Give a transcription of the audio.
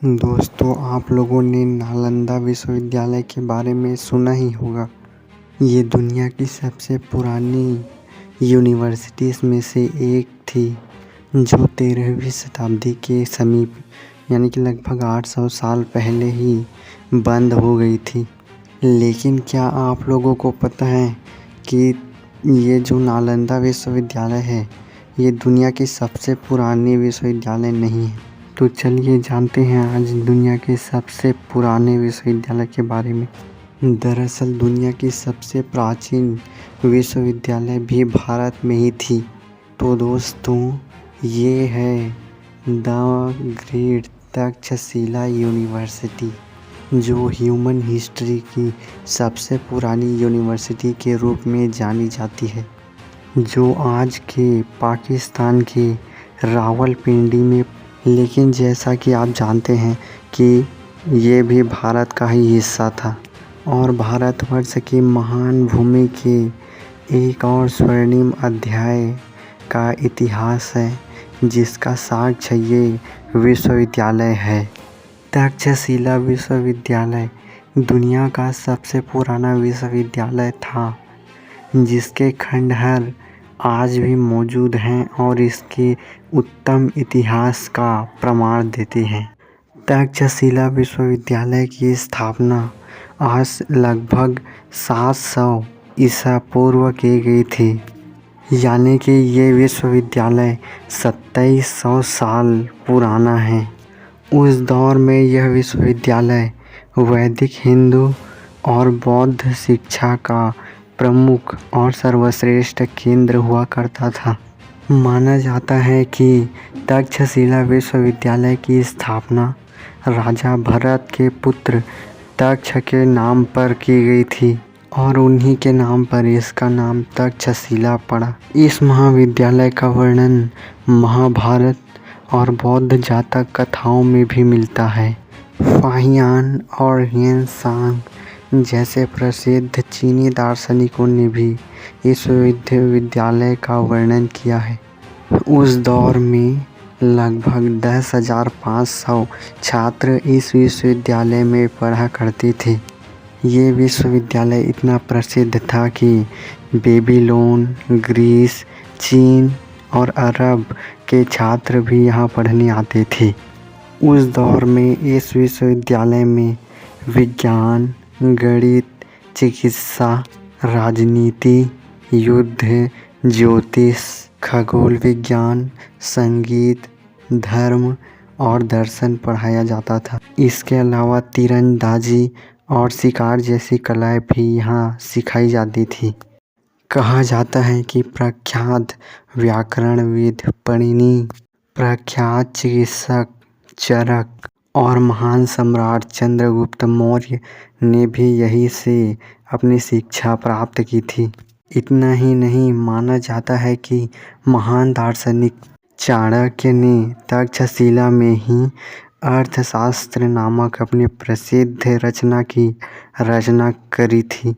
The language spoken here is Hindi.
दोस्तों, आप लोगों ने नालंदा विश्वविद्यालय के बारे में सुना ही होगा। ये दुनिया की सबसे पुरानी यूनिवर्सिटीज़ में से एक थी, जो 13वीं शताब्दी के समीप यानी कि लगभग 800 साल पहले ही बंद हो गई थी। लेकिन क्या आप लोगों को पता है कि ये जो नालंदा विश्वविद्यालय है, ये दुनिया की सबसे पुरानी विश्वविद्यालय नहीं है। तो चलिए जानते हैं आज दुनिया के सबसे पुराने विश्वविद्यालय के बारे में। दरअसल दुनिया की सबसे प्राचीन विश्वविद्यालय भी भारत में ही थी। तो दोस्तों, ये है द ग्रेट तक्षशिला यूनिवर्सिटी, जो ह्यूमन हिस्ट्री की सबसे पुरानी यूनिवर्सिटी के रूप में जानी जाती है, जो आज के पाकिस्तान के रावलपिंडी में। लेकिन जैसा कि आप जानते हैं कि ये भी भारत का ही हिस्सा था और भारतवर्ष की महान भूमि के एक और स्वर्णिम अध्याय का इतिहास है, जिसका साक्ष्य ये विश्वविद्यालय है। तक्षशिला विश्वविद्यालय दुनिया का सबसे पुराना विश्वविद्यालय था, जिसके खंडहर आज भी मौजूद हैं और इसके उत्तम इतिहास का प्रमाण देते हैं। तक्षशिला विश्वविद्यालय की स्थापना आज लगभग 700 ईसा पूर्व की गई थी, यानी कि ये विश्वविद्यालय 2700 साल पुराना है। उस दौर में यह विश्वविद्यालय वैदिक हिंदू और बौद्ध शिक्षा का प्रमुख और सर्वश्रेष्ठ केंद्र हुआ करता था। माना जाता है कि तक्षशिला विश्वविद्यालय की स्थापना राजा भरत के पुत्र तक्ष के नाम पर की गई थी और उन्हीं के नाम पर इसका नाम तक्षशिला पड़ा। इस महाविद्यालय का वर्णन महाभारत और बौद्ध जातक कथाओं में भी मिलता है। फाहियान और हियन सांग जैसे प्रसिद्ध चीनी दार्शनिकों ने भी इस विश्वविद्यालय का वर्णन किया है। उस दौर में लगभग 10,500 छात्र इस विश्वविद्यालय में पढ़ा करते थे। ये विश्वविद्यालय इतना प्रसिद्ध था कि बेबीलोन, ग्रीस, चीन और अरब के छात्र भी यहाँ पढ़ने आते थे। उस दौर में इस विश्वविद्यालय में विज्ञान, गणित, चिकित्सा, राजनीति, युद्ध, ज्योतिष, खगोल विज्ञान, संगीत, धर्म और दर्शन पढ़ाया जाता था। इसके अलावा तीरंदाजी और शिकार जैसी कलाएं भी यहाँ सिखाई जाती थी। कहा जाता है कि प्रख्यात व्याकरणविद पाणिनि, प्रख्यात चिकित्सक चरक और महान सम्राट चंद्रगुप्त मौर्य ने भी यहीं से अपनी शिक्षा प्राप्त की थी। इतना ही नहीं, माना जाता है कि महान दार्शनिक चाणक्य ने तक्षशिला में ही अर्थशास्त्र नामक अपनी प्रसिद्ध रचना की रचना करी थी।